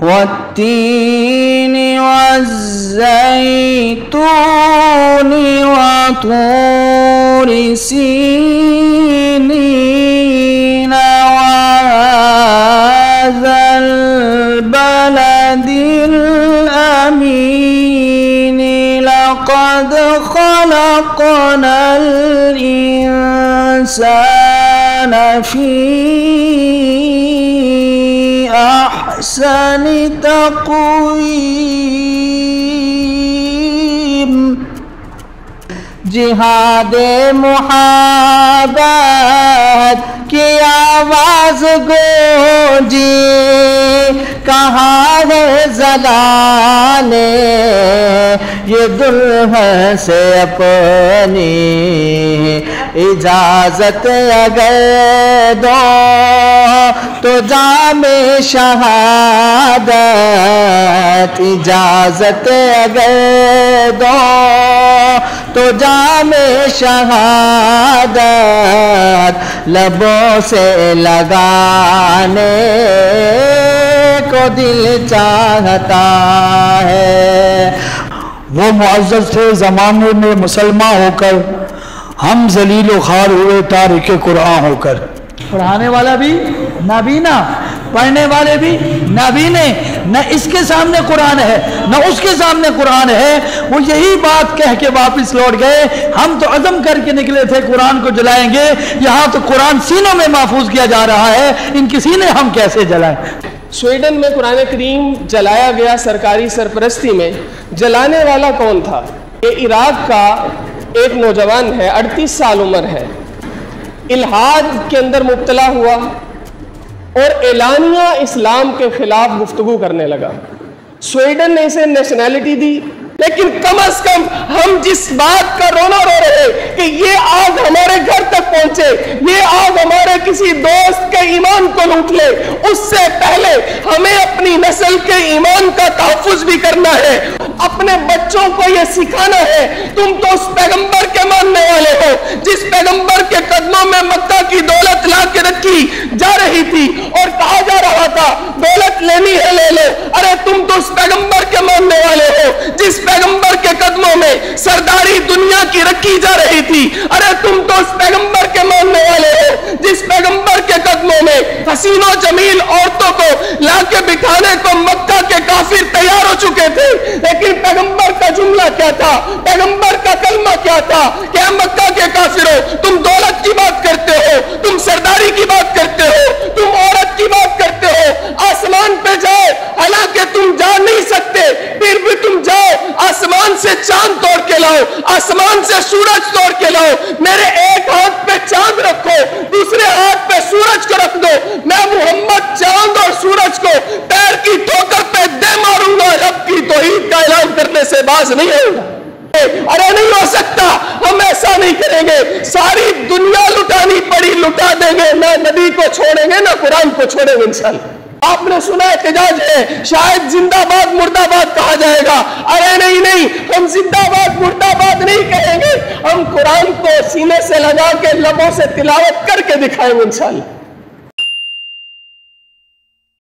والتين والزيتون وطور سينين وهذا البلد الأمين لقد خلقنا الإنسان في أحسن تقويم جہاد محبت کی آواز گونجی کہاں ہے زلانے یہ دلہن سے اپنی اجازت اگر دو تو جام شہادت اجازت اگر دو تو جام شہادت لبوں سے لگانے کو دل چاہتا ہے۔ وہ معزز تھے زمانے میں مسلمان ہو کر، ہم ذلیل و خوار ہوئے تارک قرآن ہو کر۔ پڑھانے والا بھی نابینا، پڑھنے والے بھی نابینے، نہ اس کے سامنے قرآن ہے نہ اس کے سامنے قرآن ہے۔ وہ یہی بات کہہ کے واپس لوٹ گئے، ہم تو عزم کر کے نکلے تھے قرآن کو جلائیں گے، یہاں تو قرآن سینوں میں محفوظ کیا جا رہا ہے، ان کی سینے ہم کیسے جلائیں؟ سویڈن میں قرآن کریم جلایا گیا سرکاری سرپرستی میں۔ جلانے والا کون تھا؟ یہ عراق کا ایک نوجوان ہے، 38 سال عمر ہے، الحاد کے اندر مبتلا ہوا اور اعلانیہ اسلام کے خلاف گفتگو کرنے لگا۔ سویڈن نے اسے نیشنلٹی دی، لیکن کم از کم ہم جس بات کا رونا رو رہے کہ یہ آگ ہمارے گھر تک پہنچے، یہ آگ ہمارے کسی دوست کے ایمان کو لوٹ لے، اس سے پہلے ہمیں اپنی نسل کے ایمان کا تحفظ بھی کرنا ہے، اپنے بچوں کو یہ سکھانا ہے۔ تم تو اس پیغمبر کے ماننے والے ہو جس پیغمبر کے قدموں میں مکہ کی دولت لا کے رکھی جا رہی تھی اور کہا جا رہا تھا دولت لینی ہے لے لو۔ ارے تم تو اس پیغمبر کے ماننے والے ہو جس پیغمبر کے قدموں میں سرداری دنیا کی رکھی جا رہی تھی۔ ارے تم تو اس پیغمبر کے ماننے والے ہو جس پیغمبر کے قدموں میں حسین و جمیل عورتوں کو لا کے بٹھانے کو مکہ کے کافر تیار ہو چکے تھے، لیکن پیغمبر کا جملہ کیا تھا، پیغمبر کا کلمہ کیا تھا کہ اے مکہ کے کافروں، تم دولت کی بات کرتے ہو، تم سرداری کی بات کرتے ہو، تم عورت کی بات کرتے ہو، آسمان پہ جاؤ، حالانکہ تم جا نہیں سکتے پھر بھی تم جاؤ، آسمان سے چاند توڑ کے لاؤ، آسمان سے سورج توڑ کے لاؤ، میرے ایک ہاتھ پہ چاند رکھو، دوسرے ہاتھ پہ سورج کو رکھ دو، میں محمد چاند اور سورج کو پیر کی ٹھوکر پہ دے ماروں گا، رب کی توحید کا اعلان کرنے سے باز نہیں ہوگا۔ ارے نہیں ہو سکتا، ہم ایسا نہیں کریں گے، ساری دنیا لٹانی پڑی لٹا دیں گے، نہ نبی کو چھوڑیں گے نہ قرآن کو چھوڑیں گے انشاءاللہ۔ آپ نے سنا احتجاج ہے، شاید زندہ باد مردہ باد کہا جائے گا، ارے نہیں، ہم زندہ باد مردہ باد نہیں کہیں گے، ہم قرآن کو سینے سے لگا کے لبوں سے تلاوت کر کے دکھائیں گے انشاءاللہ۔